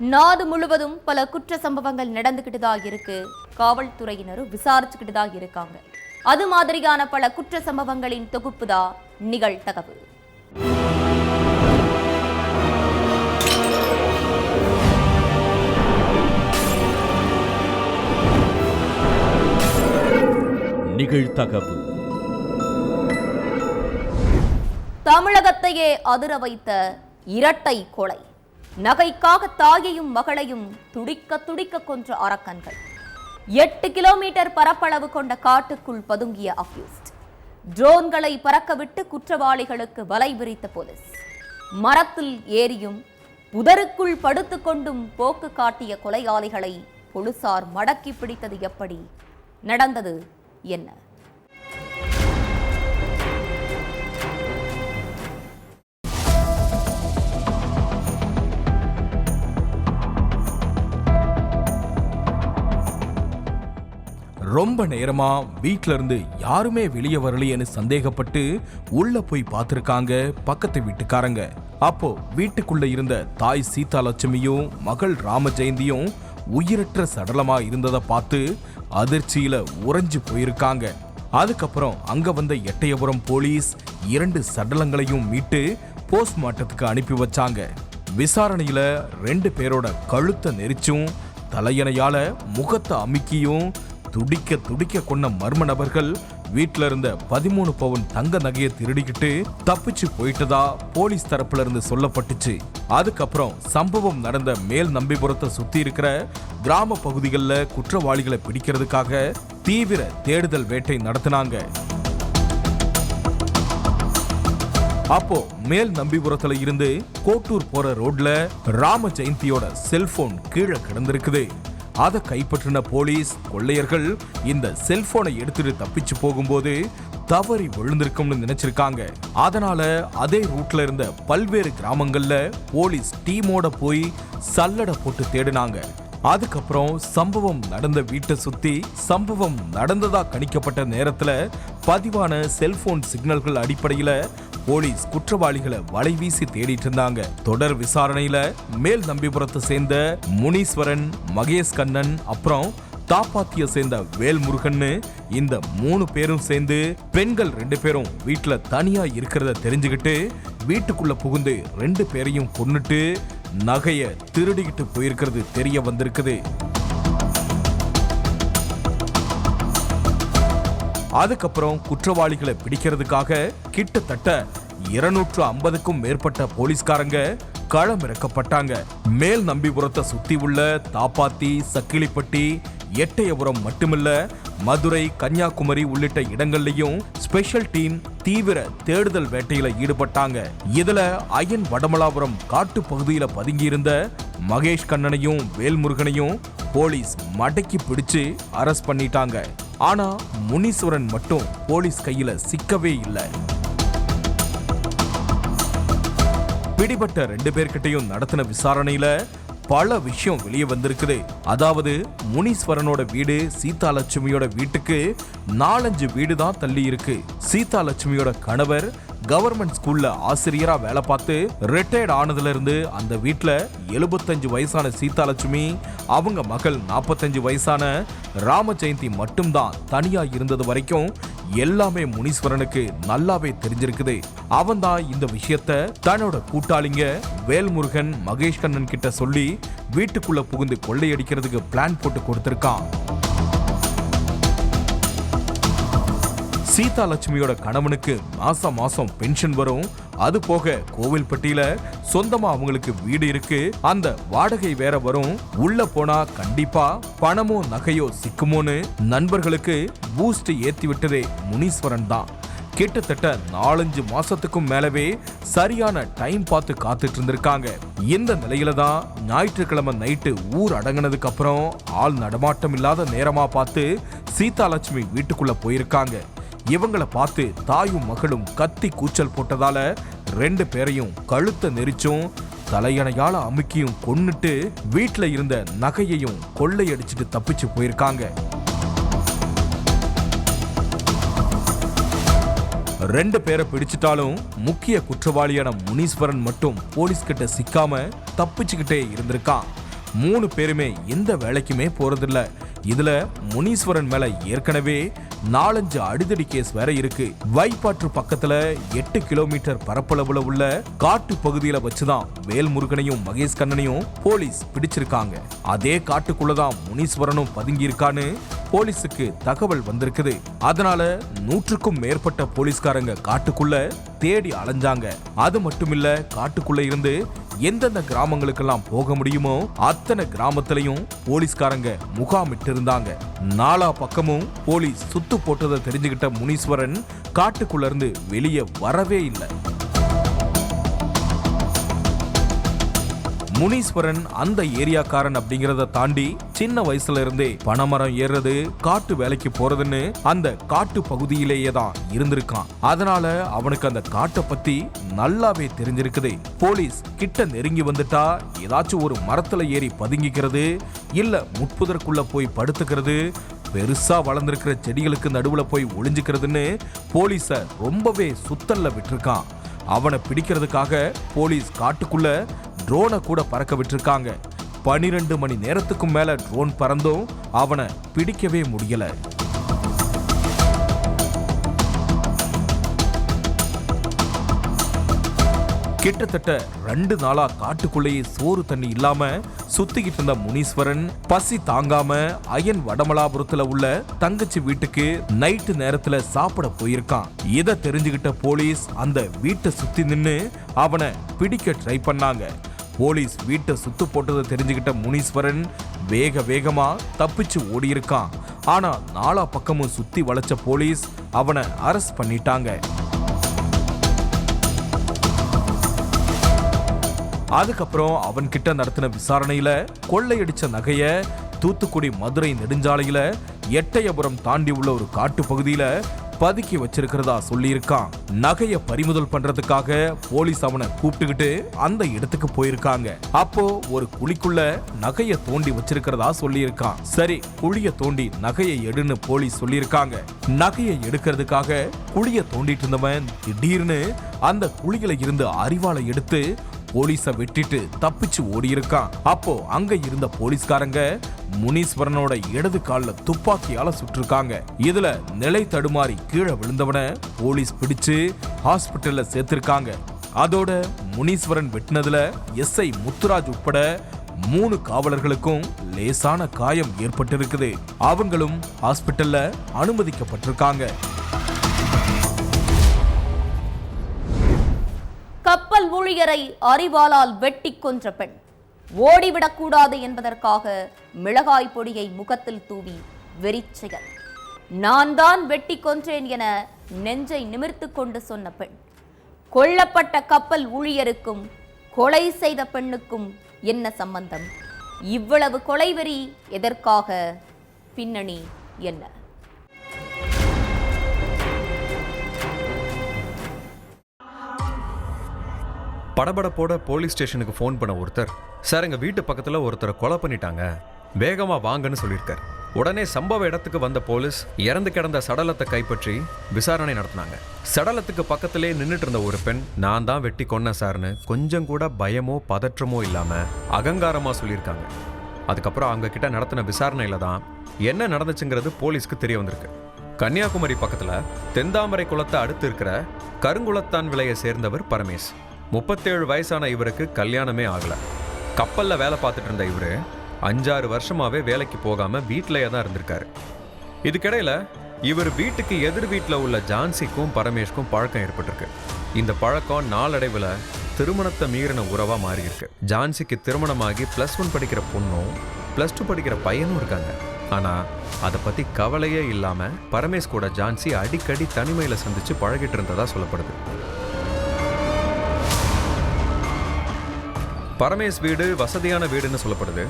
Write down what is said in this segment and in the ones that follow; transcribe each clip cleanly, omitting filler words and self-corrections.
நாடு முழுவதும் பல குற்ற சம்பவங்கள் நடந்துகிட்டு தான் இருக்கு. காவல்துறையினரும் விசாரிச்சுக்கிட்டு தான் இருக்காங்க. அது மாதிரியான பல குற்ற சம்பவங்களின் தொகுப்பு தான் நிகழ்தகவு. நிகழ்தகவு. தமிழகத்தையே அதிர வைத்த இரட்டை கொலை. நகைக்காக தாயையும் மகளையும் துடிக்க துடிக்க கொன்ற அரக்கன்கள். 8 கிலோமீட்டர் பரப்பளவு கொண்ட காட்டுக்குள் பதுங்கிய அக்யூஸ்ட். ட்ரோன்களை பறக்கவிட்டு குற்றவாளிகளுக்கு வலை விரித்த போலீஸ். மரத்தில் ஏறியும் புதருக்குள் படுத்துக்கொண்டும் போக்கு காட்டிய கொலையாளிகளை போலீசார் மடக்கி பிடித்தது எப்படி? நடந்தது என்ன? ரொம்ப நேரமா வீட்ல இருந்து யாருமே வெளியே வரலையேன்னு சந்தேகப்பட்டு உள்ள போய் பார்த்திருக்காங்க பக்கத்து வீட்டுக்காரங்க. அப்போ வீட்டுக்குள்ள இருந்த தாய் சீதாலட்சுமியும் மகள் ராமஜெயந்தியும் உயிரற்ற சடலமா இருந்ததை பார்த்து அதிர்ச்சியில உறைஞ்சு போயிருக்காங்க. அதுக்கப்புறம் அங்க வந்த எட்டயபுரம் போலீஸ் 2 சடலங்களையும் மீட்டு போஸ்ட்மார்ட்டத்துக்கு அனுப்பி வச்சாங்க. விசாரணையில 2 பேரோட கழுத்தை நெரிச்சும் தலையணையால முகத்தை அமுக்கியும் துடிக்க துடிக்க கொண்ட மர்ம நபர்கள் வீட்டுல இருந்த 13 பவுன் தங்க நகையை திருடிக்கிட்டு தப்பிச்சு போயிட்டதா போலீஸ் தரப்புல இருந்து சொல்லப்பட்டுச்சு. அதுக்கப்புறம் சம்பவம் நடந்த மேல் நம்பிபுரத்தை சுத்தி இருக்கிற கிராம பகுதிகளில் குற்றவாளிகளை பிடிக்கிறதுக்காக தீவிர தேடுதல் வேட்டை நடத்தினாங்க. அப்போ மேல் நம்பிபுரத்துல இருந்து கோட்டூர் போற ரோட்ல ராம ஜெயந்தியோட செல்போன் கீழே கிடந்திருக்குது. அதை கைப்பற்றின போலீஸ் கொள்ளையர்கள் இந்த செல்போனை எடுத்துட்டு தப்பிச்சு போகும்போது தவறி விழுந்திருக்கும்னு நினைச்சிருக்காங்க. அதனால அதே ரூட்ல இருந்த பல்வேறு கிராமங்கள்ல போலீஸ் டீமோட போய் சல்லடை போட்டு தேடினாங்க. அதுக்கப்புறம் சம்பவம் நடந்த வீட்டை சுத்தி சம்பவம் நடந்ததா கணிக்கப்பட்ட நேரத்துல பதிவான செல்போன் சிக்னல்கள் அடிப்படையில போலீஸ் குற்றவாளிகளை வலை வீசி தேடிட்டு இருந்தாங்க. தொடர் விசாரணையில மேல் நம்பிபுரத்தை சேர்ந்த முனீஸ்வரன், மகேஷ் கண்ணன், அப்புறம் தாப்பாத்திய சேர்ந்த வேல்முருகன்னு இந்த 3 பேரும் சேர்ந்து பெண்கள் 2 பேரும் வீட்டுல தனியா இருக்கிறத தெரிஞ்சுக்கிட்டு வீட்டுக்குள்ள புகுந்து 2 பேரையும் கொன்னுட்டு நகைய திருடிக்கிட்டு போயிருக்கிறது தெரிய வந்திருக்குது. அதுக்கப்புறம் குற்றவாளிகளை பிடிக்கிறதுக்காக கிட்டத்தட்ட 250க்கும் மேற்பட்ட போலீஸ்காரங்க களமிறக்கப்பட்டாங்க. மேல் நம்பிபுரத்தை சுத்தி உள்ள தாப்பாத்தி, சக்கிலிப்பட்டி, எட்டயபுரம் மட்டுமில்ல மதுரை, கன்னியாகுமரி உள்ளிட்ட இடங்கள்லயும் ஸ்பெஷல் டீம் தீவிர தேடுதல் வேட்டையில ஈடுபட்டாங்க. இதுல அயன் வடமலாபுரம் காட்டு பகுதியில பதுங்கியிருந்த மகேஷ் கண்ணனையும் வேல்முருகனையும் போலீஸ் மடக்கி பிடிச்சு அரெஸ்ட் பண்ணிட்டாங்க. ஆனா முனீஸ்வரன் மட்டும் போலீஸ் கையில சிக்கவே இல்லை. பிடிபட்ட 2 பேர்கிட்டையும் நடத்தின விசாரணையில பல விஷயம் வெளியே வந்திருக்குது. அதாவது முனீஸ்வரனோட வீடு சீதாலட்சுமியோட வீட்டுக்கு 4-5 வீடு தான் தள்ளி இருக்கு. சீதாலட்சுமியோட கணவர் கவர்மெண்ட் ஸ்கூல்ல ஆசிரியரா வேலை பார்த்து ரிட்டையர்ட் ஆனதுல இருந்து அந்த வீட்டுல 75 வயசான சீதாலட்சுமி, அவங்க மகள் 45 வயசான ராம ஜெயந்தி மட்டும்தான் தனியா இருந்தது வரைக்கும் எல்லாமே முனீஸ்வரனுக்கு நல்லாவே தெரிஞ்சிருக்குது. அவன் தான் இந்த விஷயத்த தன்னோட கூட்டாளிங்க வேல்முருகன், மகேஷ் கண்ணன் கிட்ட சொல்லி வீட்டுக்குள்ள புகுந்து கொள்ளையடிக்கிறதுக்கு பிளான் போட்டு கொடுத்திருக்கான். சீதாலட்சுமியோட கணவனுக்கு மாசம் பென்ஷன் வரும். அது போக கோவில்பட்டியில சொந்தமா அவங்களுக்கு வீடு இருக்கு. அந்த வாடகை வேற வரும். உள்ள போனா கண்டிப்பா பணமோ நகையோ சிக்குமோன்னு நண்பர்களுக்கு பூஸ்ட் ஏத்தி விட்டதே முனீஸ்வரன் தான். கிட்டத்தட்ட 4-5 மாசத்துக்கும் மேலவே சரியான டைம் பார்த்து காத்துட்டு இருந்திருக்காங்க. இந்த நிலையில தான் ஞாயிற்றுக்கிழமை நைட்டு ஊர் அடங்கினதுக்கு அப்புறம் ஆள் நடமாட்டம் இல்லாத நேரமா பார்த்து சீதாலட்சுமி வீட்டுக்குள்ள போயிருக்காங்க. இவங்களை பார்த்து தாயும் மகளும் கத்தி கூச்சல் போட்டதால 2 பேரையும் கழுத்தை நெரிச்சும் தலையணையால அமுக்கியும் கொன்னுட்டு வீட்டுல இருந்த நகையையும் கொள்ளையடிச்சிட்டு தப்பிச்சு போயிருக்காங்க. 2 பேரை பிடிச்சிட்டாலும் முக்கிய குற்றவாளியான முனீஸ்வரன் மட்டும் போலீஸ் கிட்ட சிக்காம தப்பிச்சுக்கிட்டே இருந்திருக்கான். 3 பேருமே எந்த வேலைக்குமே போறதில்ல. இதுல முனீஸ்வரன் மேல ஏற்கனவே 4-5 அடிதடி கேஸ் வேற இருக்கு. வைப்பாற்று பக்கத்துல 8 கிலோமீட்டர் பரப்பளவுல உள்ள காட்டு பகுதியில வச்சுதான் வேல்முருகனையும் மகேஷ் கண்ணனையும் போலீஸ் பிடிச்சிருக்காங்க. அதே காட்டுக்குள்ளதான் முனீஸ்வரனும் பதுங்கி இருக்கான்னு போலீஸுக்கு தகவல் வந்திருக்குது. அதனால 100க்கும் மேற்பட்ட போலீஸ்காரங்க காட்டுக்குள்ள தேடி அலைஞ்சாங்க. அது மட்டுமில்ல, காட்டுக்குள்ள இருந்து எந்தெந்த கிராமங்களுக்கெல்லாம் போக முடியுமோ அத்தனை கிராமத்திலையும் போலீஸ்காரங்க முகாமிட்டு இருந்தாங்க. 4 பக்கமும் போலீஸ் சுத்து போட்டதை தெரிஞ்சுக்கிட்ட முனீஸ்வரன் காட்டுக்குள்ள இருந்து வெளியே வரவே இல்லை. முனீஸ்வரன் அந்த ஏரியாக்காரன் அப்படிங்கறத தாண்டி சின்ன வயசுல இருந்தே பனைமரம் ஏறுறது, காட்டு வேலைக்கு போறதுன்னு அந்த காட்டு பகுதியிலேயே தான் இருந்திருக்கான். அதனால அவனுக்கு அந்த காட்டை பத்தி நல்லாவே தெரிஞ்சிருக்குது. போலீஸ் கிட்ட நெருங்கி வந்துட்டா ஏதாச்சும் ஒரு மரத்துல ஏறி பதுங்கிக்கிறது, இல்ல முட்புதற்குள்ள போய் படுத்துக்கிறது, பெருசா வளர்ந்திருக்கிற செடிகளுக்கு நடுவுல போய் ஒளிஞ்சுக்கிறதுன்னு போலீஸ ரொம்பவே சுத்தல்ல விட்டுருக்கான். அவனை பிடிக்கிறதுக்காக போலீஸ் காட்டுக்குள்ள ட்ரோனை கூட பறக்க விட்டுருக்காங்க. 12 மணி நேரத்துக்கும் மேல ட்ரோன் பறந்தும் அவனை பிடிக்கவே முடியல. கிட்டத்தட்ட 2 நாளா காட்டுக்குள்ளேயே சோறு தண்ணி இல்லாம சுத்திக்கிட்டு இருந்த முனீஸ்வரன் பசி தாங்காம அயன் வடமலாபுரத்துல உள்ள தங்கச்சி வீட்டுக்கு நைட்டு நேரத்துல சாப்பிட போயிருக்கான். இத தெரிஞ்சுக்கிட்ட போலீஸ் அந்த வீட்டை சுத்தி நின்னு அவனை பிடிக்க ட்ரை பண்ணாங்க. போலீஸ் வீட்டை சுத்து போட்டதை தெரிஞ்சுக்கிட்ட முனீஸ்வரன் வேகமா தப்பிச்சு ஓடி இருக்கான். ஆனா 4 பக்கமும் சுத்தி வளைச்ச போலீஸ் அவனை அரெஸ்ட் பண்ணிட்டாங்க. அதுக்கப்புறம் அவன் கிட்ட நடத்தின விசாரணையில கொள்ளையடிச்ச நகைய தூத்துக்குடி மதுரை நெடுஞ்சாலையில எட்டயபுரம் தாண்டி உள்ள ஒரு காட்டு பகுதியில பதுக்கி வச்சிருக்கிறதா சொல்லியிருக்கான். நகைய பறிமுதல் பண்றதுக்காக போலீஸ் அவனை கூப்பிட்டுக்கிட்டு அந்த இடத்துக்கு போயிருக்காங்க. அப்போ ஒரு குழிக்குள்ள நகைய தோண்டி வச்சிருக்கிறதா சொல்லியிருக்கான். சரி, குழிய தோண்டி நகையை எடுன்னு போலீஸ் சொல்லியிருக்காங்க. நகையை எடுக்கிறதுக்காக குழிய தோண்டிட்டு இருந்தவன் திடீர்னு அந்த குழியில இருந்து அரிவாளை எடுத்து போலீஸ வெட்டிட்டு தப்பிச்சு ஓடி இருக்கான். அப்போ அங்க இருந்த போலீஸ்காரங்க முனீஸ்வரனோட இடது கால்ல துப்பாக்கியால சுட்டிருக்காங்க. இதுல நிலை தடுமாறி கீழே விழுந்தவன போலீஸ் பிடிச்சு ஹாஸ்பிட்டல்ல சேர்த்திருக்காங்க. அதோட முனீஸ்வரன் வெட்டினதுல எஸ்ஐ முத்துராஜ் உட்பட 3 காவலர்களுக்கும் லேசான காயம் ஏற்பட்டிருக்குது. அவங்களும் ஹாஸ்பிட்டல்ல அனுமதிக்கப்பட்டிருக்காங்க. கப்பல் ஊழியரை அரிவாளால் வெட்டி கொன்ற பெண். ஓடிவிடக்கூடாது என்பதற்காக மிளகாய் பொடியை முகத்தில் தூவி வெறிச்செயல். நான் தான் வெட்டி கொன்றேன் என நெஞ்சை நிமிர்த்து கொண்டு சொன்ன பெண். கொல்லப்பட்ட கப்பல் ஊழியருக்கும் கொலை செய்த பெண்ணுக்கும் என்ன சம்பந்தம்? இவ்வளவு கொலைவெறி எதற்காக? பின்னணி என்ன? படபடப்போட போலீஸ் ஸ்டேஷனுக்கு ஃபோன் பண்ண ஒருத்தர், சார் எங்கள் வீட்டு பக்கத்தில் ஒருத்தரை கொலை பண்ணிட்டாங்க, வேகமாக வாங்கன்னு சொல்லியிருக்கார். உடனே சம்பவ இடத்துக்கு வந்த போலீஸ் இறந்து கிடந்த சடலத்தை கைப்பற்றி விசாரணை நடத்தினாங்க. சடலத்துக்கு பக்கத்திலே நின்றுட்டு இருந்த ஒரு பெண், நான் தான் வெட்டி கொன்னேன் சார்னு கொஞ்சம் கூட பயமோ பதற்றமோ இல்லாமல் அகங்காரமாக சொல்லியிருக்காங்க. அதுக்கப்புறம் அவங்க கிட்ட நடத்தின விசாரணையில தான் என்ன நடந்துச்சுங்கிறது போலீஸ்க்கு தெரிய வந்திருக்கு. கன்னியாகுமரி பக்கத்தில் தென்தாமரை குளத்தை அடுத்து இருக்கிற கருங்குளத்தான் விலையை சேர்ந்தவர் பரமேஷ். 37 வயசான இவருக்கு கல்யாணமே ஆகல. கப்பல்ல வேலை பார்த்துட்டு இருந்த இவரு 5-6 வருஷமாவே வேலைக்கு போகாம வீட்டிலேயே தான் இருந்திருக்காரு. இதுக்கிடையில இவர் வீட்டுக்கு எதிர் வீட்டில் உள்ள ஜான்சிக்கும் பரமேஷ்க்கும் பழக்கம் ஏற்பட்டிருக்கு. இந்த பழக்கம் நாளடைவில் திருமணத்தை மீறின உறவா மாறி இருக்கு. ஜான்சிக்கு திருமணமாகி +1 படிக்கிற பொண்ணும் +2 படிக்கிற பையனும் இருக்காங்க. ஆனா அதை பத்தி கவலையே இல்லாம பரமேஷ் கூட ஜான்சி அடிக்கடி தனிமையில சந்திச்சு பழகிட்டு இருந்ததா சொல்லப்படுது. பரமேஷ் வீடு வசதியான வீடுன்னு சொல்லப்படுது.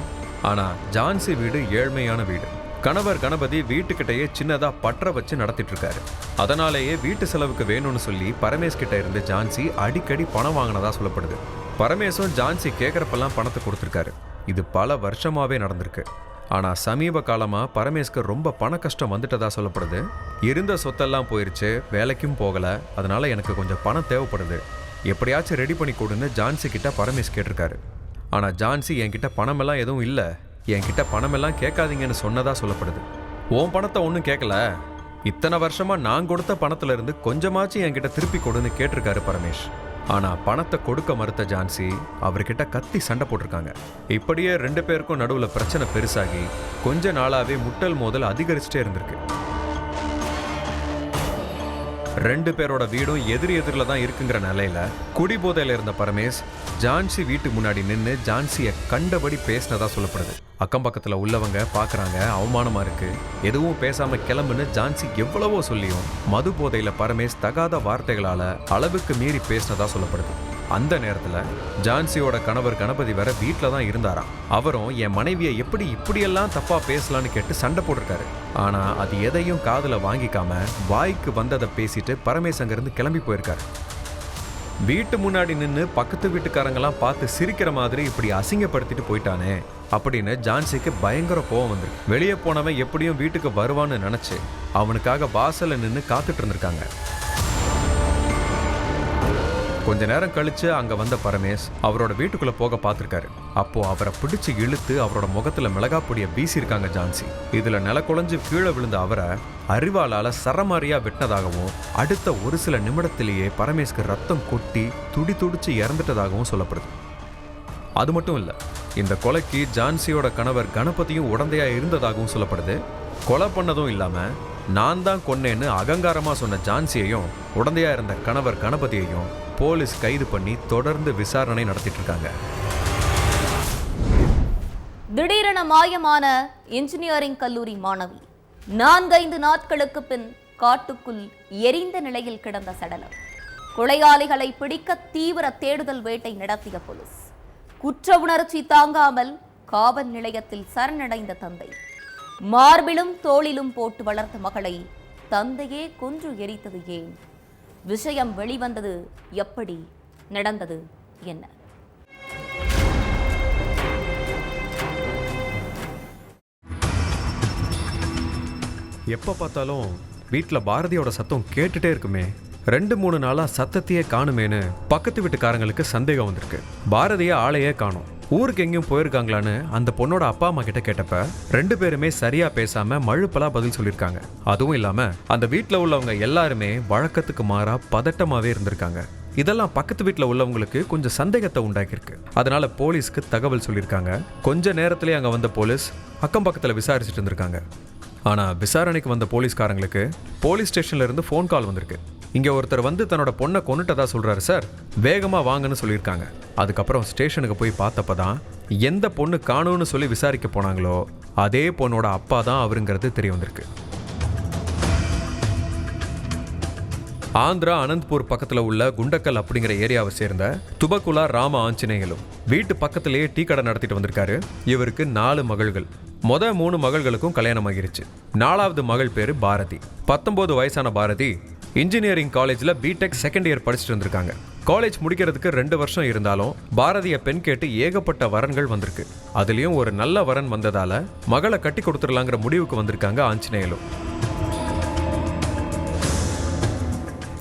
ஆனா ஜான்சி வீடு ஏழ்மையான வீடு. கணவர் கணபதி வீட்டுக்கிட்டேயே சின்னதா பற்ற வச்சு நடத்திட்டு இருக்காரு. அதனாலேயே வீட்டு செலவுக்கு வேணும்னு சொல்லி பரமேஷ் கிட்ட இருந்து ஜான்சி அடிக்கடி பணம் வாங்கினதா சொல்லப்படுது. பரமேஷும் ஜான்சி கேட்கறப்பெல்லாம் பணத்தை கொடுத்துருக்காரு. இது பல வருஷமாவே நடந்திருக்கு. ஆனா சமீப காலமா பரமேஷ்க்கு ரொம்ப பண கஷ்டம் வந்துட்டதா சொல்லப்படுது. இருந்த சொத்தெல்லாம் போயிருச்சு, வேலைக்கும் போகல, அதனால எனக்கு கொஞ்சம் பணம் தேவைப்படுது, எப்படியாச்சும் ரெடி பண்ணி கொடுன்னு ஜான்சி கிட்ட பரமேஷ் கேட்டிருக்காரு. ஆனால் ஜான்சி என்கிட்ட பணமெல்லாம் எதுவும் இல்லை, என்கிட்ட பணமெல்லாம் கேட்காதீங்கன்னு சொன்னதா சொல்லப்படுது. உன் பணத்தை ஒன்றும் கேட்கல, இத்தனை வருஷமா நான் கொடுத்த பணத்துல இருந்து கொஞ்சமாச்சும் என்கிட்ட திருப்பி கொடுன்னு கேட்டிருக்காரு பரமேஷ். ஆனா பணத்தை கொடுக்க மறுத்த ஜான்சி அவர்கிட்ட கத்தி சண்டை போட்டிருக்காங்க. இப்படியே 2 பேருக்கும் நடுவுல பிரச்சனை பெருசாகி கொஞ்ச நாளாவே முட்டல் மோதல் அதிகரிச்சுட்டே இருந்திருக்கு. 2 பேரோட வீடும் எதிரில தான் இருக்குங்கிற நிலையில குடிபோதையில இருந்த பரமேஷ் ஜான்சி வீட்டு முன்னாடி நின்று ஜான்சியை கண்டபடி பேசினதா சொல்லப்படுது. அக்கம் பக்கத்துல உள்ளவங்க பாக்குறாங்க, அவமானமா இருக்கு, எதுவும் பேசாம கிளம்புன்னு ஜான்சி எவ்வளவோ சொல்லியும் மது போதையில பரமேஷ் தகாத வார்த்தைகளால அளவுக்கு மீறி பேசினதா சொல்லப்படுது. அந்த நேரத்துல ஜான்சியோட கணவர் கணபதி வேற வீட்டில தான் இருந்தாராம். அவரும் என் மனைவியை எப்படி இப்படியெல்லாம் தப்பா பேசலான்னு கேட்டு சண்டை போட்டிருக்காரு. ஆனா அது எதையும் காதுல வாங்கிக்காம வாய்க்கு வந்ததை பேசிட்டு பரமேஷ் அங்கிருந்து கிளம்பி போயிருக்காரு. வீட்டு முன்னாடி நின்று பக்கத்து வீட்டுக்காரங்கெல்லாம் பார்த்து சிரிக்கிற மாதிரி இப்படி அசிங்கப்படுத்திட்டு போயிட்டானே அப்படின்னு ஜான்சிக்கு பயங்கர கோவம் வந்துருக்கு. வெளியே போனவன் எப்படியும் வீட்டுக்கு வருவான்னு நினைச்சு அவனுக்காக வாசல்ல நின்று காத்துட்டு இருந்திருக்காங்க. கொஞ்ச நேரம் கழிச்சு அங்க வந்த பரமேஷ் அவரோட வீட்டுக்குள்ள போக பார்த்திருக்காரு. அப்போ அவரை பிடிச்சு இழுத்து அவரோட முகத்துல மிளகாப்பொடியை வீசியிருக்காங்க ஜான்சி. இதுல நிலக்குழஞ்சு கீழே விழுந்த அவரை அரிவாளால சரமாரியா வெட்டினதாகவும் அடுத்த ஒரு சில நிமிடத்திலேயே பரமேஷ்க்கு ரத்தம் கொட்டி துடிச்சு இறந்துட்டதாகவும் சொல்லப்படுது. அது மட்டும் இல்ல, இந்த கொலைக்கு ஜான்சியோட கணவர் கணபதியும் உடந்தையா இருந்ததாகவும் சொல்லப்படுது. கொலை பண்ணதும் இல்லாம நான் தான் கொன்னேன்னு அகங்காரமா சொன்ன ஜான்சியையும் உடந்தையா இருந்த கணவர் கணபதியையும் போலீஸ் கைது பண்ணி தொடர்ந்து விசாரணை நடத்திட்டு இருக்காங்க. திடீரென மாயமான இன்ஜினியரிங் கல்லூரி மாணவி 4-5 நாட்களுக்கு பின் காட்டுக்குள் எரிந்த நிலையில் கிடந்த சடலம். கொலையாளிகளை பிடிக்க தீவிர தேடுதல் வேட்டை நடத்திய போலீஸ். குற்ற உணர்ச்சி தாங்காமல் காவல் நிலையத்தில் சரணடைந்த தந்தை. மார்பிலும் தோளிலும் போட்டு வளர்த்த மகளை தந்தையே கொன்று எரித்தது ஏன்? விஷயம் வெளிவந்தது எப்படி? நடந்தது என்ன? எப்ப பார்த்தாலும் வீட்டுல பாரதியோட சத்தம் கேட்டுட்டே இருக்குமே, 2-3 நாளா சத்தத்தையே காணுமேனு பக்கத்து வீட்டுக்காரங்களுக்கு சந்தேகம் வந்திருக்கு. பாரதிய ஆளையே காணும், ஊருக்கு எங்கேயும் போயிருக்காங்களான்னு அந்த பொண்ணோட அப்பா அம்மா கிட்ட கேட்டப்ப 2 பேருமே சரியா பேசாம மழுப்பலா பதில் சொல்லியிருக்காங்க. அதுவும் இல்லாம அந்த வீட்டுல உள்ளவங்க எல்லாருமே வழக்கத்துக்கு மாறா பதட்டமாவே இருந்திருக்காங்க. இதெல்லாம் பக்கத்து வீட்டுல உள்ளவங்களுக்கு கொஞ்சம் சந்தேகத்தை உண்டாக்கியிருக்கு. அதனால போலீஸ்க்கு தகவல் சொல்லியிருக்காங்க. கொஞ்ச நேரத்திலேயே அங்க வந்த போலீஸ் அக்கம் பக்கத்துல விசாரிச்சுட்டு இருந்திருக்காங்க. ஆனா விசாரணைக்கு வந்த போலீஸ்காரங்களுக்கு போலீஸ் ஸ்டேஷன்ல இருந்து ஃபோன் கால் வந்திருக்கு. இங்க ஒருத்தர் வந்து தன்னோட பொண்ணை கொன்னுட்டதா சொல்றாரு சார், வேகமா வாங்கன்னு சொல்லியிருக்காங்க. அதுக்கப்புறம் ஸ்டேஷனுக்கு போய் பார்த்தப்பதான் எந்த பொண்ணு காணும்னு சொல்லி விசாரிக்க போனாங்களோ அதே பொண்ணோட அப்பா தான் அவருங்கிறது தெரிய வந்திருக்கு. ஆந்திரா அனந்த்பூர் பக்கத்துல உள்ள குண்டக்கல் அப்படிங்கிற ஏரியாவை சேர்ந்த துபகுலா ராம ஆஞ்சநேயலும் வீட்டு பக்கத்திலேயே டீ கடை நடத்திட்டு வந்திருக்காரு. இவருக்கு 4 மகள்கள். 3 மகள்களுக்கும் கல்யாணம் ஆகிருச்சு. 4வது மகள் பேரு பாரதி. 19 வயசான பாரதி இன்ஜினியரிங் காலேஜ்ல பிடெக் செகண்ட் இயர் படிச்சுட்டு இருந்திருக்காங்க. காலேஜ் முடிக்கிறதுக்கு 2 வருஷம் இருந்தாலும் பாரதிய பெண் கேட்டு ஏகப்பட்ட வரன்கள் வந்திருக்கு. அதுலயும் ஒரு நல்ல வரன் வந்ததால மகளை கட்டி கொடுத்துடலாங்கிற முடிவுக்கு வந்திருக்காங்க ஆஞ்சநேயலும்.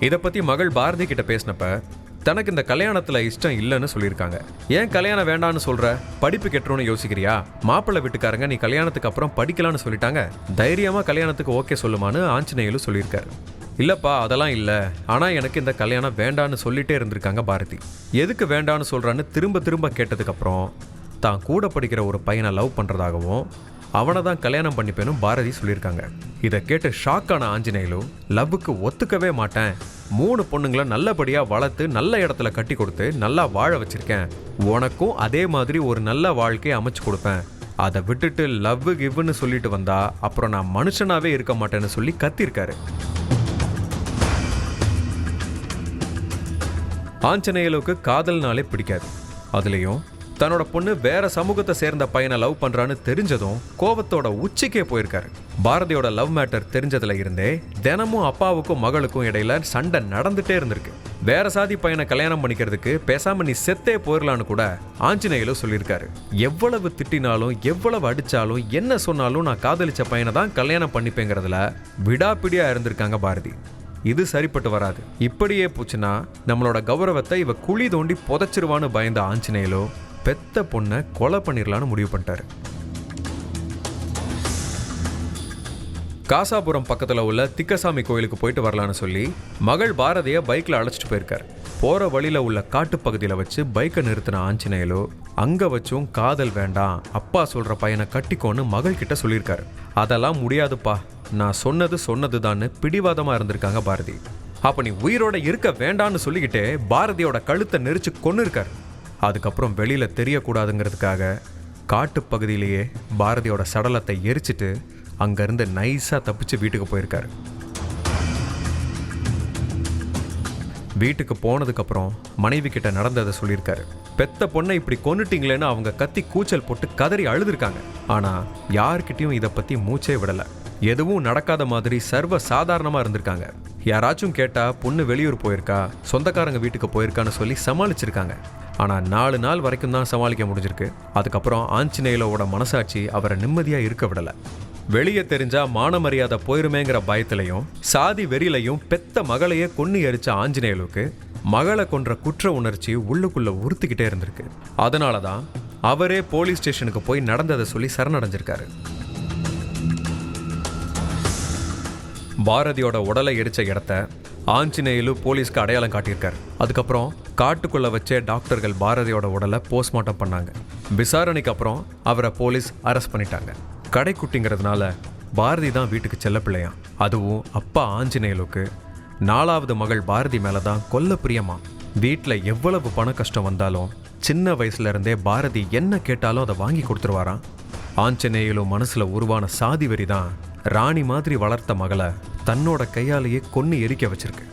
இதை பத்தி மகள் பாரதி கிட்ட பேசினப்ப தனக்கு இந்த கல்யாணத்துல இஷ்டம் இல்லைன்னு சொல்லியிருக்காங்க. ஏன் கல்யாணம் வேண்டான்னு சொல்ற? படிப்பு கெட்டுறோன்னு யோசிக்கிறியா? மாப்பிள்ளை வீட்டுக்காரங்க நீ கல்யாணத்துக்கு அப்புறம் படிக்கலான்னு சொல்லிட்டாங்க, தைரியமா கல்யாணத்துக்கு ஓகே சொல்லுமான்னு ஆஞ்சநேயலும் சொல்லியிருக்காரு. இல்லப்பா அதெல்லாம் இல்லை, ஆனா எனக்கு இந்த கல்யாணம் வேண்டான்னு சொல்லிட்டே இருந்திருக்காங்க பாரதி. எதுக்கு வேண்டான்னு சொல்றான்னு திரும்ப கேட்டதுக்கு அப்புறம் தான் கூட படிக்கிற ஒரு பையனை லவ் பண்றதாகவும் அவனை தான் கல்யாணம் பண்ணிப்பேனும் பாரதி சொல்லியிருக்காங்க. இதை கேட்டு ஷாக்கான ஆஞ்சநேயலும் லவ்வுக்கு ஒத்துக்கவே மாட்டேன், 3 பொண்ணுங்களை நல்லபடியா வளர்த்து நல்ல இடத்துல கட்டி கொடுத்து நல்லா வாழ வச்சிருக்கேன், உனக்கும் அதே மாதிரி ஒரு நல்ல வாழ்க்கையை அமைச்சு கொடுப்பேன், அதை விட்டுட்டு லவ் கிவ்னு சொல்லிட்டு வந்தா அப்புறம் நான் மனுஷனாவே இருக்க மாட்டேன்னு சொல்லி கத்திருக்காரு. ஆஞ்சநேயலுக்கு காதல்னாலே பிடிக்காது. அதுலயும் தன்னோட பொண்ணு வேற சமூகத்தை சேர்ந்த பையனை லவ் பண்றான்னு தெரிஞ்சதும் கோபத்தோட உச்சிக்கே போயிருக்காரு. பாரதியோட லவ் மேட்டர் தெரிஞ்சதுல இருந்தே தினமும் அப்பாவுக்கும் மகளுக்கும் இடையில சண்டை நடந்துட்டே இருந்திருக்கு. வேற சாதி பையனை கல்யாணம் பண்ணிக்கிறதுக்கு பேசாம நீ செத்தே போயிடலான்னு கூட ஆஞ்சநேயலும் சொல்லியிருக்காரு. எவ்வளவு திட்டினாலும் எவ்வளவு அடிச்சாலும் என்ன சொன்னாலும் நான் காதலிச்ச பையனை தான் கல்யாணம் பண்ணிப்பேங்கிறதுல விடாப்பிடியா இருந்திருக்காங்க பாரதி. இது சரிப்பட்டு வராது, இப்படியே போச்சுன்னா நம்மளோட கௌரவத்தை இவ குழி தோண்டி புதைச்சிருவான்னு பயந்த ஆஞ்சநேயலோ பெத்த பொண்ணை கொலை பண்ணிடலான்னு முடிவு பண்ணிட்டாரு. காசாபுரம் பக்கத்துல உள்ள திக்கசாமி கோயிலுக்கு போயிட்டு வரலான்னு சொல்லி மகள் பாரதிய பைக்ல அழைச்சிட்டு போயிருக்காரு. போற வழியில உள்ள காட்டுப்பகுதியில வச்சு பைக்கை நிறுத்தின ஆஞ்சநேயலு அங்க வச்சும் காதல் வேண்டாம், அப்பா சொல்ற பையனை கட்டிக்கோன்னு மகள் கிட்ட சொல்லியிருக்காரு. அதெல்லாம் முடியாதுப்பா, நான் சொன்னதுதான்னு பிடிவாதமா இருந்திருக்காங்க பாரதி. அப்ப நீ உயிரோட இருக்க வேண்டான்னு சொல்லிக்கிட்டே பாரதியோட கழுத்தை நெரிச்சு கொன்னு இருக்காரு. அதுக்கப்புறம் வெளியில தெரியக்கூடாதுங்கிறதுக்காக காட்டுப்பகுதியிலேயே பாரதியோட சடலத்தை எரிச்சிட்டு அங்கிருந்து நைஸா தப்பிச்சு வீட்டுக்கு போயிருக்காரு. வீட்டுக்கு போனதுக்கப்புறம் மனைவி கிட்ட நடந்ததை சொல்லியிருக்காரு. பெத்த பொண்ணை இப்படி கொன்னுட்டீங்களேன்னு அவங்க கத்தி கூச்சல் போட்டு கதறி அழுதுருக்காங்க. ஆனா யார்கிட்டையும் இதை பத்தி மூச்சே விடல. எதுவும் நடக்காத மாதிரி சர்வ சாதாரணமா இருந்திருக்காங்க. யாராச்சும் கேட்டா பொண்ணு வெளியூர் போயிருக்கா, சொந்தக்காரங்க வீட்டுக்கு போயிருக்கான்னு சொல்லி சமாளிச்சிருக்காங்க. ஆனா 4 நாள் வரைக்கும் தான் சமாளிக்க முடிஞ்சிருக்கு. அதுக்கப்புறம் ஆஞ்சநேயலோட மனசாட்சி அவரை நிம்மதியா இருக்க விடல. வெளியே தெரிஞ்சா மான மரியாதை போயிருமேங்கிற பயத்திலையும் சாதி வெறியிலையும் பெத்த மகளையே கொன்னு எரிச்ச ஆஞ்சநேயலுக்கு மகளை கொன்ற குற்ற உணர்ச்சி உள்ளுக்குள்ள உறுத்திக்கிட்டே இருந்திருக்கு. அதனாலதான் அவரே போலீஸ் ஸ்டேஷனுக்கு போய் நடந்ததை சொல்லி சரணடைஞ்சிருக்காரு. பாரதியோட உடலை எரிச்ச இடத்த ஆஞ்சநேயலு போலீஸ்க்கு அடையாளம் காட்டியிருக்காரு. அதுக்கப்புறம் காட்டுக்குள்ள வச்சே டாக்டர்கள் பாரதியோட உடலை போஸ்ட்மார்ட்டம் பண்ணாங்க. விசாரணைக்கு அப்புறம் அவரை போலீஸ் அரெஸ்ட் பண்ணிட்டாங்க. கடைக்குட்டிங்கிறதுனால பாரதி தான் வீட்டுக்கு செல்ல பிள்ளையாம். அதுவும் அப்பா ஆஞ்சநேயலுக்கு 4வது மகள் பாரதி மேலதான் கொல்ல பிரியமா. வீட்டில் எவ்வளவு பண கஷ்டம் வந்தாலும் சின்ன வயசுல இருந்தே பாரதி என்ன கேட்டாலும் அதை வாங்கி கொடுத்துருவாராம். ஆஞ்சநேயலு மனசுல உருவான சாதி வெறி தான் ராணி மாதிரி வளர்த்த மகளை தன்னோட கையாலேயே கொன்னு எரிக்க வச்சிருக்கு.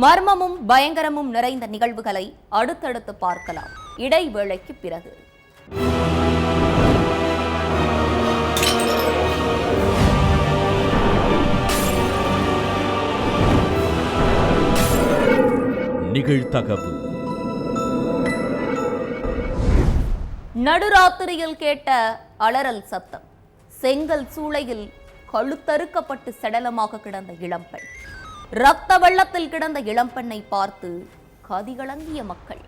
மர்மமும் பயங்கரமும் நிறைந்த நிகழ்வுகளை அடுத்தடுத்து பார்க்கலாம் இடைவேளைக்கு பிறகு. நிகழ்தகவு. நடுராத்திரியில் கேட்ட அலறல் சத்தம். செங்கல் சூளையில் கழுத்தறுக்கப்பட்டு சடலமாக கிடந்த இளம்பெண். ரத்த வெள்ளத்தில் கிடந்த இளம்பெண்ணை பார்த்து கதிகலங்கிய மக்கள்.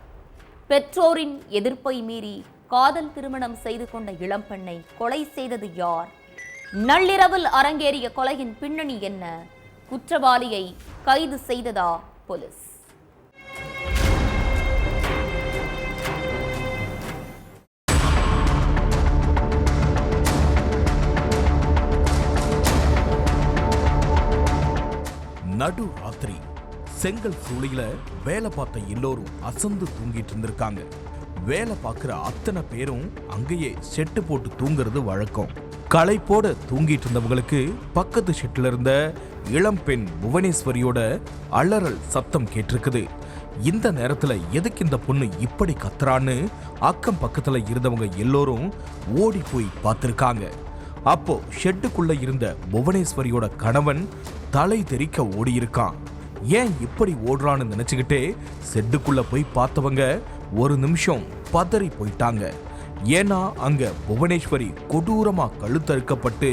பெற்றோரின் எதிர்ப்பை மீறி காதல் திருமணம் செய்து கொண்ட இளம்பெண்ணை கொலை செய்தது யார்? நள்ளிரவில் அரங்கேறிய கொலையின் பின்னணி என்ன? குற்றவாளியை கைது செய்ததா போலீஸ்? நடு ராத்திரி செங்கல் சூளையில வேலை பார்த்த எல்லோரும் அசந்து தூங்கிட்டு இருந்திருக்காங்க. வேலை பார்க்கிற அத்தனை பேரும் அங்கேயே ஷெட்டு போட்டு தூங்குறது வழக்கம். களைப்போட தூங்கிட்டு இருந்தவங்களுக்கு பக்கத்து ஷெட்ல இருந்த இளம்பெண் புவனேஸ்வரியோட அலறல் சத்தம் கேட்டிருக்குது. இந்த நேரத்துல எதுக்கு இந்த பொண்ணு இப்படி கத்துறான்னு அக்கம் பக்கத்துல இருந்தவங்க எல்லோரும் ஓடி போய் பார்த்திருக்காங்க. அப்போ ஷெட்டுக்குள்ள இருந்த புவனேஸ்வரியோட கணவன் தலை தெறிக்க ஓடி இருக்கான். ஏன் இப்படி ஓடுறான்னு நினைச்சுக்கிட்டே ஷெட்டுக்குள்ள போய் பார்த்தவங்க ஒரு நிமிஷம் பதறி போயிட்டாங்க. ஏன்னா அங்க புவனேஸ்வரி கொடூரமா கழுத்தறுக்கப்பட்டு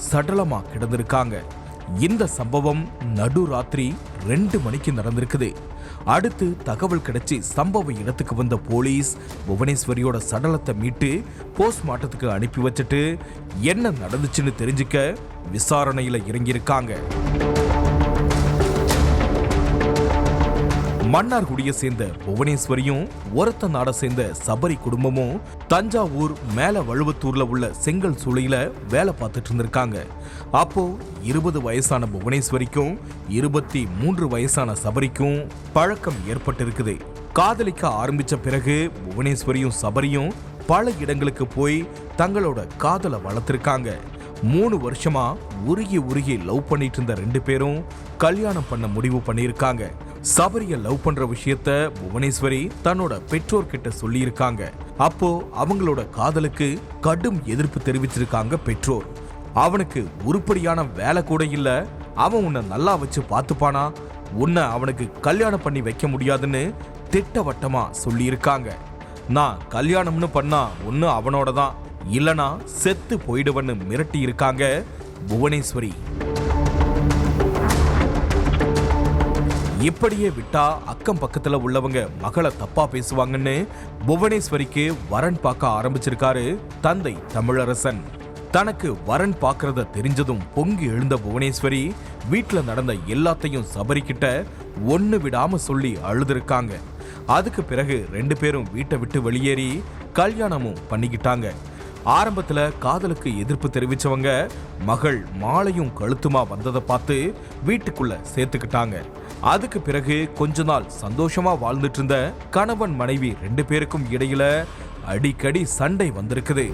சடலமா கிடந்திருக்காங்க. இந்த சம்பவம் நடுராத்திரி 2 மணிக்கு நடந்திருக்குது. அடுத்து தகவல் கிடைச்சி சம்பவ இடத்துக்கு வந்த போலீஸ் புவனேஸ்வரியோட சடலத்தை மீட்டு போஸ்ட்மார்ட்டத்துக்கு அனுப்பி வச்சுட்டு என்ன நடந்துச்சுன்னு தெரிஞ்சுக்க விசாரணையில இறங்கியிருக்காங்க. மன்னார்குடியை சேர்ந்த புவனேஸ்வரியும் ஒரத்த நாட சேர்ந்த சபரி குடும்பமும் தஞ்சாவூர் மேல வழுவத்தூர்ல உள்ள செங்கல் சூளையில வேலை பார்த்துட்டு இருந்திருக்காங்க. அப்போ 20 வயசான புவனேஸ்வரிக்கும் 23 வயசான சபரிக்கும் பழக்கம் ஏற்பட்டிருக்குது. காதலிக்க ஆரம்பிச்ச பிறகு புவனேஸ்வரியும் சபரியும் பல இடங்களுக்கு போய் தங்களோட காதலை வளர்த்திருக்காங்க. 3 வருஷமா உருகி லவ் பண்ணிட்டு இருந்த 2 பேரும் கல்யாணம் பண்ண முடிவு பண்ணியிருக்காங்க. சபரிய லவ் பண்ற விஷயத்த புவனேஸ்வரி தன்னோட பெற்றோர்கிட்ட சொல்லியிருக்காங்க. அப்போ அவங்களோட காதலுக்கு கடும் எதிர்ப்பு தெரிவிச்சிருக்காங்க பெற்றோர். அவனுக்கு உருப்படியான வேலை கூட இல்ல, அவன் உன்னை நல்லா வச்சு பார்த்துப்பானா, உன்னை அவனுக்கு கல்யாணம் பண்ணி வைக்க முடியாதுன்னு திட்டவட்டமா சொல்லியிருக்காங்க. நான் கல்யாணம்னு பண்ணா ஒன்னு அவனோட தான், இல்லனா செத்து போயிடுவன்னு மிரட்டி இருக்காங்க புவனேஸ்வரி. இப்படியே விட்டா அக்கம் பக்கத்துல உள்ளவங்க மகளை தப்பா பேசுவாங்கன்னு புவனேஸ்வரிக்கு வரன் பார்க்க ஆரம்பிச்சிருக்காரு தந்தை தமிழரசன். தனக்கு வரன் பார்க்கறத தெரிஞ்சதும் பொங்கி எழுந்த புவனேஸ்வரி வீட்டுல நடந்த எல்லாத்தையும் சபரிக்கிட்ட ஒண்ணு விடாம சொல்லி அழுதுருக்காங்க. அதுக்கு பிறகு 2 பேரும் வீட்டை விட்டு வெளியேறி கல்யாணமும் பண்ணிக்கிட்டாங்க. ஆரம்பத்துல காதலுக்கு எதிர்ப்பு தெரிவிச்சவங்க மகள் மாலையும் கழுத்துமா வந்ததை பார்த்து வீட்டுக்குள்ள சேர்த்துக்கிட்டாங்க. அதுக்கு பிறகு கொஞ்ச நாள் சந்தோஷமா வாழ்ந்துட்டு இருந்த கணவன் மனைவி 2 பேருக்கும் இடையில அடிக்கடி சண்டை வந்திருக்குது.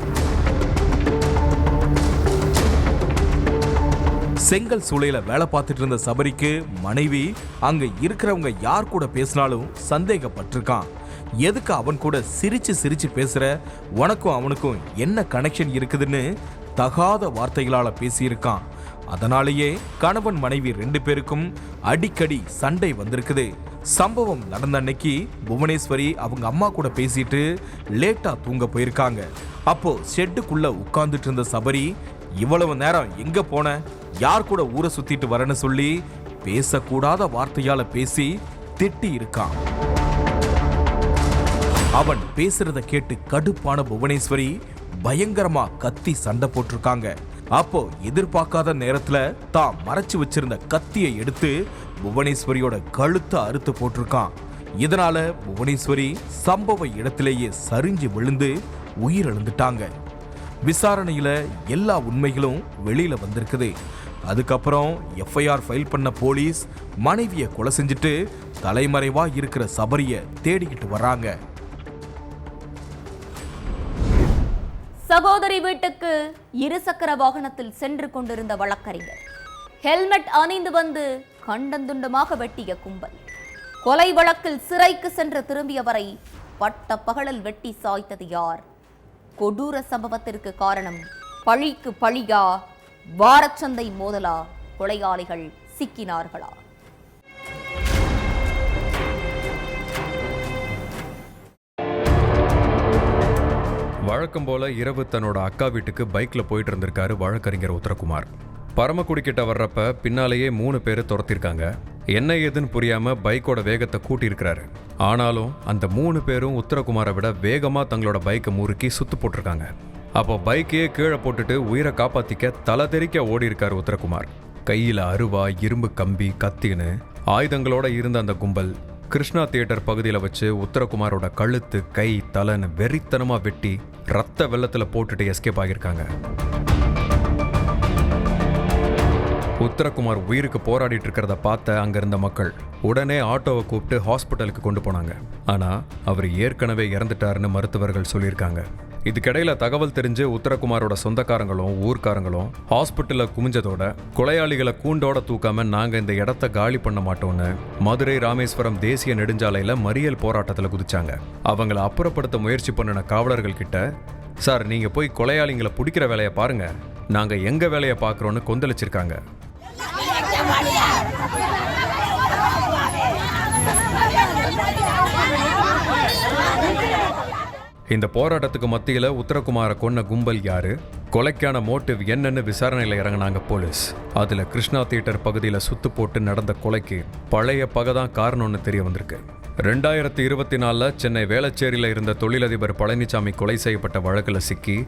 செங்கல் சூளையில வேலை பார்த்துட்டு இருந்த சபரிக்கு மனைவி அங்க இருக்கிறவங்க யார் கூட பேசினாலும் சந்தேகப்பட்டிருக்கான். எதுக்கு அவன் கூட சிரிச்சு சிரிச்சு பேசுற, உனக்கும் அவனுக்கும் என்ன கனெக்ஷன் இருக்குதுன்னு தகாத வார்த்தைகளால பேசியிருக்கான். அதனாலேயே கணவன் மனைவி 2 பேருக்கும் அடிக்கடி சண்டை வந்திருக்குது. சம்பவம் நடந்த அன்னைக்கு புவனேஸ்வரி அவங்க அம்மா கூட பேசிட்டு லேட்டா தூங்க போயிருக்காங்க. அப்போ ஷெட்டுக்குள்ள உட்கார்ந்துட்டு இருந்த சபரி, இவ்வளவு நேரம் எங்க போன, யார் கூட ஊரை சுத்திட்டு வரன்னு சொல்லி பேசக்கூடாத வார்த்தையால பேசி திட்டி இருக்கான். அவன் பேசுறத கேட்டு கடுப்பான புவனேஸ்வரி பயங்கரமா கத்தி சண்டை போட்டிருக்காங்க. அப்போ எதிர்பார்க்காத நேரத்துல தான் மறைச்சு வச்சிருந்த கத்தியை எடுத்து புவனேஸ்வரியோட கழுத்தை அறுத்து போட்டிருக்கான். இதனால புவனேஸ்வரி சம்பவ இடத்திலேயே சரிஞ்சு விழுந்து உயிரிழந்துட்டாங்க. விசாரணையில எல்லா உண்மைகளும் வெளியில வந்திருக்குது. அதுக்கப்புறம் எஃப்ஐஆர் ஃபைல் பண்ண போலீஸ் மனைவியை கொலை செஞ்சுட்டு தலைமறைவா இருக்கிற சபரிய தேடிக்கிட்டு வர்றாங்க. சகோதரி வீட்டுக்கு இருசக்கர வாகனத்தில் சென்று கொண்டிருந்த வழக்கறிஞர் ஹெல்மெட் அணிந்து வந்து கண்டந்துண்டமாக வெட்டிய கும்பல். கொலை வழக்கில் சிறைக்கு சென்று திரும்பியவரை பட்ட பகலில் வெட்டி சாய்த்தது யார்? கொடூர சம்பவத்திற்கு காரணம் பழிக்கு பழியா, வாரச்சந்தை மோதலா, கொலையாளிகள் சிக்கினார்களா? வழக்கம் போல இரவு தன்னோட அக்கா வீட்டுக்கு பைக்ல போயிட்டு இருந்திருக்காரு வழக்கறிஞர் உத்தரகுமார். பரமக்குடி கிட்ட வர்றப்ப பின்னாலேயே 3 பேர் துரத்திருக்காங்க. என்ன ஏதுன்னு புரியாம பைக்கோட வேகத்தை கூட்டியிருக்கிறாரு. ஆனாலும் அந்த 3 பேரும் உத்தரகுமாரை விட வேகமா தங்களோட பைக்கை முறுக்கி சுத்து போட்டிருக்காங்க. அப்போ பைக்கையே கீழே போட்டுட்டு உயிரை காப்பாத்திக்க தலை தெறிக்க ஓடி இருக்காரு உத்தரகுமார். கையில அருவா, இரும்பு கம்பி, கத்தின்னு ஆயுதங்களோட இருந்த அந்த கும்பல் கிருஷ்ணா தியேட்டர் பகுதியில் வச்சு உத்தரகுமாரோட கழுத்து, கை, தலைன்னு வெறித்தனமா வெட்டி ரத்த வெள்ளத்துல போட்டுட்டு எஸ்கேப் ஆகியிருக்காங்க. உத்தரகுமார் உயிருக்கு போராடிட்டு இருக்கிறத பார்த்த அங்க இருந்த மக்கள் உடனே ஆட்டோவை கூப்பிட்டு ஹாஸ்பிட்டலுக்கு கொண்டு போனாங்க. ஆனா அவர் ஏற்கனவே இறந்துட்டாருன்னு மருத்துவர்கள் சொல்லியிருக்காங்க. இதுக்கிடையில தகவல் தெரிஞ்சு உத்தரகுமாரோட சொந்தக்காரங்களும் ஊர்க்காரங்களும் ஹாஸ்பிட்டல்ல குமிஞ்சதோட கொலையாளிகளை கூண்டோட தூக்காம நாங்க இந்த இடத்த காலி பண்ண மாட்டோம்னு மதுரை ராமேஸ்வரம் தேசிய நெடுஞ்சாலையில மறியல் போராட்டத்துல குதிச்சாங்க. அவங்கள அப்புறப்படுத்த முயற்சி பண்ணின காவலர்கள் கிட்ட, சார் நீங்க போய் கொலையாளிங்களை பிடிக்கிற வேலையை பாருங்க, நாங்க எங்க வேலையை பார்க்கறோம்னு கொந்தளிச்சிருக்காங்க. இந்த போராட்டத்துக்கு மத்தியில உத்தரகுமாரை கொன்ன கும்பல் யாரு, கொலைக்கான மோட்டிவ் என்னன்னு விசாரணையில இறங்கினாங்க போலீஸ். அதுல கிருஷ்ணா தியேட்டர் பகுதியில சுத்து போட்டு நடந்த கொலைக்கு பழைய பகைதான் காரணம்னு தெரிய வந்திருக்கு. 2024 சென்னை வேளச்சேரியில இருந்த தொழிலதிபர் பழனிசாமி கொலை செய்யப்பட்ட வழக்குல சிக்கி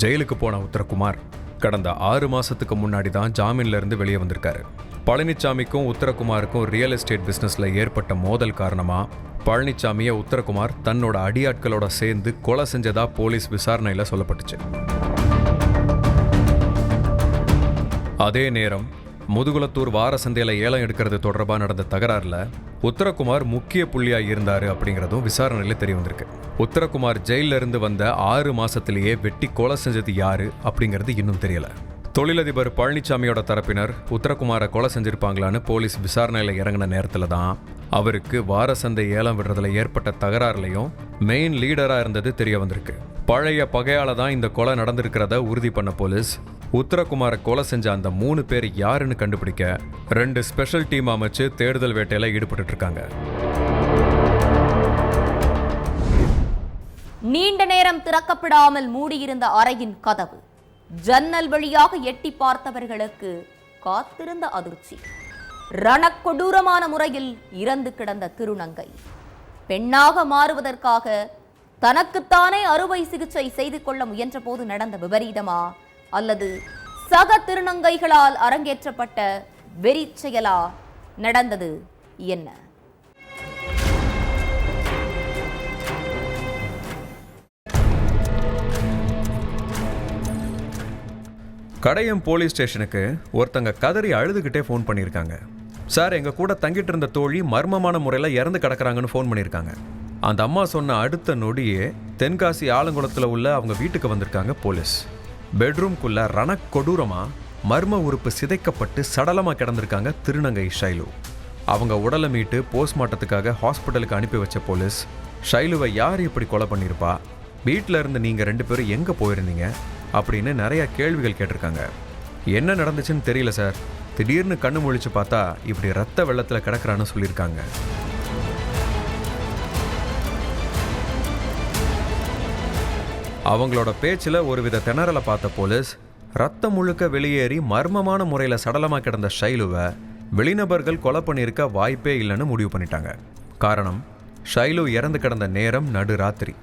ஜெயிலுக்கு போன உத்தரகுமார் கடந்த 6 மாசத்துக்கு முன்னாடி தான் ஜாமீன்ல இருந்து வெளியே வந்திருக்காரு. பழனிசாமிக்கும் உத்தரகுமாருக்கும் ரியல் எஸ்டேட் பிசினஸ்ல ஏற்பட்ட மோதல் காரணமா பழனிசாமியை உத்தரகுமார் தன்னோட அடியாட்களோட சேர்ந்து கொலை செஞ்சதா போலீஸ் விசாரணையில சொல்லப்பட்டுச்சு. அதே நேரம் முதுகுளத்தூர் வார சந்தையில ஏலம் எடுக்கிறது தொடர்பா நடந்த தகராறுல உத்தரகுமார் முக்கிய புள்ளியா இருந்தாரு அப்படிங்கிறதும் விசாரணையில தெரிய வந்திருக்கு. உத்தரகுமார் ஜெயில இருந்து வந்த 6 மாசத்திலேயே வெட்டி கொலை செஞ்சது யாரு அப்படிங்கிறது இன்னும் தெரியல. தொழிலதிபர் பழனிசாமியோட தரப்பினர் உத்தரகுமாரை கொலை செஞ்சிருப்பாங்களான்னு போலீஸ் விசாரணையில இறங்கின நேரத்துல தான் அவருக்கு வார சந்தை ஏலம் விடுறதுல ஏற்பட்ட தகராறுலையும் மெயின் லீடரா இருந்தது தெரிய வந்திருக்கு. பழைய பகையால தான் இந்த கொலை நடந்திருக்கிறத உறுதி பண்ண போலீஸ் உத்தரகுமாரை கொலை செஞ்ச அந்த 3 பேர் யாருன்னு கண்டுபிடிக்க 2 ஸ்பெஷல் டீம் அமைச்சு தேடுதல் வேட்டையில ஈடுபட்டு இருக்காங்க. நீண்ட நேரம் திறக்கப்படாமல் மூடியிருந்த அறையின் கதவு ஜன்னல் வழியாக எட்டி பார்த்தவர்களுக்கு காத்திருந்த அதிர்ச்சி. ரணக்கொடூரமான முறையில் இறந்து கிடந்த திருநங்கை பெண்ணாக மாறுவதற்காக தனக்குத்தானே அறுவை சிகிச்சை செய்து கொள்ள முயன்ற போது நடந்த விபரீதமா அல்லது சக திருநங்கைகளால் அரங்கேற்றப்பட்ட வெறி செயலா நடந்தது என்ன? கடையம் போலீஸ் ஸ்டேஷனுக்கு ஒருத்தங்க கதறி அழுதுகிட்டே ஃபோன் பண்ணியிருக்காங்க. சார், எங்கள் கூட தங்கிட்டு இருந்த தோழி மர்மமான முறையில் இறந்து கிடக்குறாங்கன்னு ஃபோன் பண்ணியிருக்காங்க. அந்த அம்மா சொன்ன அடுத்த நொடியே தென்காசி ஆலங்குளத்தில் உள்ள அவங்க வீட்டுக்கு வந்திருக்காங்க போலீஸ். பெட்ரூம்குள்ள ரணக்கொடூரமாக மர்ம உறுப்பு சிதைக்கப்பட்டு சடலமாக கிடந்திருக்காங்க திருநங்கை ஷைலு. அவங்க உடலை மீட்டு போஸ்ட்மார்ட்டத்துக்காக ஹாஸ்பிட்டலுக்கு அனுப்பி வச்ச போலீஸ் ஷைலுவை யார் இப்படி கொலை பண்ணியிருப்பா, வீட்டில் இருந்து நீங்கள் 2 பேரும் எங்கே போயிருந்தீங்க அப்படின்னு நிறைய கேள்விகள் கேட்டிருக்காங்க. என்ன நடந்துச்சுன்னு தெரியல சார், திடீர்னு கண்ணு முழிச்சு பார்த்தா இப்படி ரத்த வெள்ளத்தில் கிடக்குறான்னு சொல்லியிருக்காங்க. அவங்களோட பேச்சில் ஒருவித திணறலை பார்த்த போலீஸ் ரத்தம் முழுக்க வெளியேறி மர்மமான முறையில் சடலமாக கிடந்த ஷைலுவை வெளிநபர்கள் கொலை பண்ணியிருக்க வாய்ப்பே இல்லைன்னு முடிவு பண்ணிட்டாங்க. காரணம், ஷைலு இறந்து கிடந்த நேரம் நடுராத்திரி.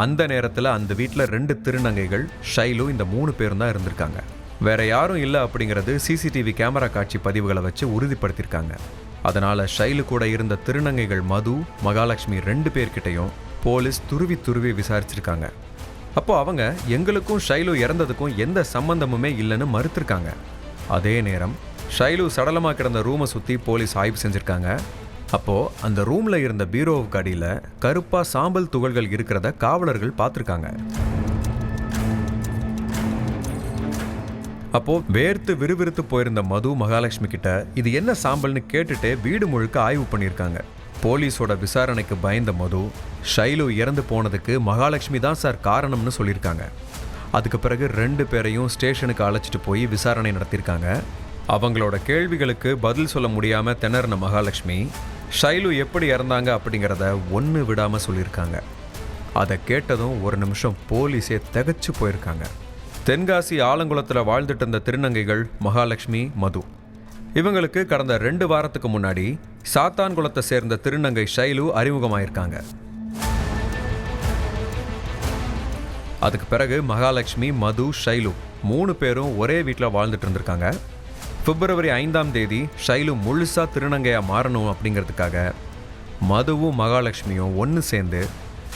அந்த நேரத்தில் அந்த வீட்டில் 2 திருநங்கைகள், ஷைலு, இந்த 3 பேரும் தான் இருந்திருக்காங்க. வேற யாரும் இல்லை அப்படிங்கிறது சிசிடிவி கேமரா காட்சி பதிவுகளை வச்சு உறுதிப்படுத்தியிருக்காங்க. அதனால் ஷைலு கூட இருந்த திருநங்கைகள் மது, மகாலட்சுமி 2 பேர்கிட்டையும் போலீஸ் துருவி விசாரிச்சிருக்காங்க. அப்போ அவங்க எங்களுக்கும் ஷைலு இறந்ததுக்கும் எந்த சம்பந்தமுமே இல்லைன்னு மறுத்திருக்காங்க. அதே நேரம் ஷைலு சடலமாக கிடந்த ரூமை சுற்றி போலீஸ் ஆய்வு செஞ்சுருக்காங்க. அப்போது அந்த ரூமில் இருந்த பீரோவுக்கு அடியில் கருப்பாக சாம்பல் துகள்கள் இருக்கிறத காவலர்கள் பார்த்துருக்காங்க. அப்போது வேர்த்து விறுவிறுத்து போயிருந்த மது, மகாலட்சுமி கிட்ட இது என்ன சாம்பல்னு கேட்டுட்டு வீடு முழுக்க ஆய்வு பண்ணியிருக்காங்க. போலீஸோட விசாரணைக்கு பயந்த மது, ஷைலு இறந்து போனதுக்கு மகாலட்சுமி தான் சார் காரணம்னு சொல்லியிருக்காங்க. அதுக்கு பிறகு 2 பேரையும் ஸ்டேஷனுக்கு அழைச்சிட்டு போய் விசாரணை நடத்தியிருக்காங்க. அவங்களோட கேள்விகளுக்கு பதில் சொல்ல முடியாமல் திணறின மகாலட்சுமி ஷைலு எப்படி இறந்தாங்க அப்படிங்கிறத ஒன்று விடாமல் சொல்லியிருக்காங்க. அதை கேட்டதும் ஒரு நிமிஷம் போலீஸே திகைச்சு போயிருக்காங்க. தென்காசி ஆலங்குளத்தில் வாழ்ந்துட்டு இருந்த திருநங்கைகள் மகாலட்சுமி, மது, இவங்களுக்கு கடந்த 2 வாரத்துக்கு முன்னாடி சாத்தான்குளத்தை சேர்ந்த திருநங்கை ஷைலு அறிமுகமாயிருக்காங்க. அதுக்கு பிறகு மகாலட்சுமி, மது, ஷைலு 3 பேரும் ஒரே வீட்டில் வாழ்ந்துட்டு இருந்திருக்காங்க. பிப்ரவரி 5ஆம் தேதி ஷைலு முழுசா திருநங்கையா மாறணும் அப்படிங்கிறதுக்காக மதுவும் மகாலட்சுமியும் ஒன்று சேர்ந்து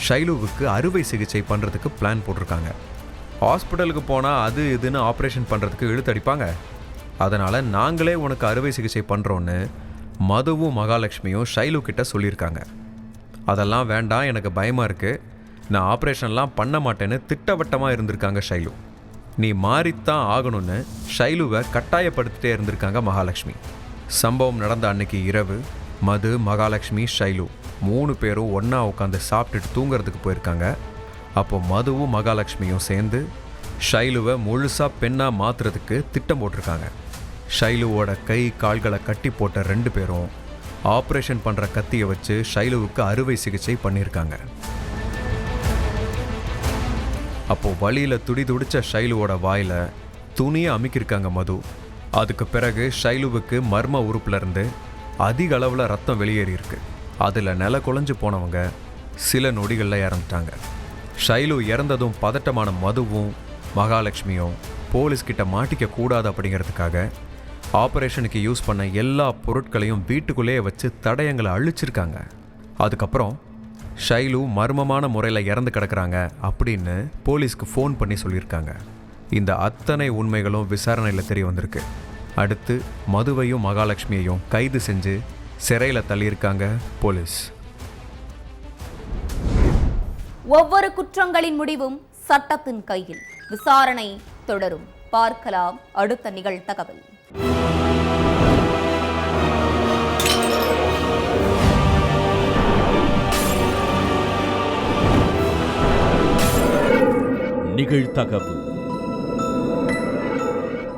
ஷைலுவுக்கு அறுவை சிகிச்சை பண்ணுறதுக்கு பிளான் போட்டிருக்காங்க. ஹாஸ்பிட்டலுக்கு போனால் அது இதுன்னு ஆப்ரேஷன் பண்ணுறதுக்கு இழுத்தடிப்பாங்க. அதனால் நாங்களே உனக்கு அறுவை சிகிச்சை பண்ணுறோன்னு மதுவும் மகாலட்சுமியும் ஷைலு கிட்ட சொல்லியிருக்காங்க. அதெல்லாம் வேண்டாம், எனக்கு பயமாக இருக்குது, நான் ஆப்ரேஷன்லாம் பண்ண மாட்டேன்னு திட்டவட்டமாக இருந்திருக்காங்க ஷைலு. நீ மாறித்தான் ஆகணும்னு ஷைலுவை கட்டாயப்படுத்திட்டே இருந்திருக்காங்க மகாலட்சுமி. சம்பவம் நடந்த அன்னைக்கு இரவு மது, மகாலட்சுமி, ஷைலு 3 பேரும் ஒன்றா உட்காந்து சாப்பிட்டுட்டு தூங்குறதுக்கு போயிருக்காங்க. அப்போ மதுவும் மகாலட்சுமியும் சேர்ந்து ஷைலுவை முழுசாக பெண்ணாக மாற்றுறதுக்கு திட்டம் போட்டிருக்காங்க. ஷைலுவோட கை கால்களை கட்டி போட்ட 2 பேரும் ஆப்ரேஷன் பண்ணுற கத்தியை வச்சு ஷைலுவுக்கு அறுவை சிகிச்சை பண்ணியிருக்காங்க. அப்போது வழியில் துடிச்ச ஷைலுவோட வாயில் துணியை அமுக்கியிருக்காங்க மது. அதுக்கு பிறகு ஷைலுவுக்கு மர்ம உறுப்புலேருந்து அதிக அளவில் ரத்தம் வெளியேறியிருக்கு. அதில் நில குலைஞ்சு போனவங்க சில நொடிகளில் இறந்துட்டாங்க. ஷைலு இறந்ததும் பதட்டமான மதுவும் மகாலட்சுமியும் போலீஸ்கிட்ட மாட்டிக்க கூடாது அப்படிங்கிறதுக்காக ஆப்ரேஷனுக்கு யூஸ் பண்ண எல்லா பொருட்களையும் வீட்டுக்குள்ளேயே வச்சு தடயங்களை அழிச்சிருக்காங்க. அதுக்கப்புறம் ஷைலு மர்மமான முறையில் இறந்து கிடக்குறாங்க அப்படின்னு போலீஸ்க்கு ஃபோன் பண்ணி சொல்லியிருக்காங்க. இந்த அத்தனை உண்மைகளும் விசாரணையில் தெரிய வந்திருக்கு. அடுத்து மதுவையும் மகாலட்சுமியையும் கைது செஞ்சு சிறையில் தள்ளியிருக்காங்க போலீஸ். ஒவ்வொரு குற்றங்களின் முடிவும் சட்டத்தின் கையில். விசாரணை தொடரும். பார்க்கலாம் அடுத்த நிகழ்தகவல். நிகழ்தகவு.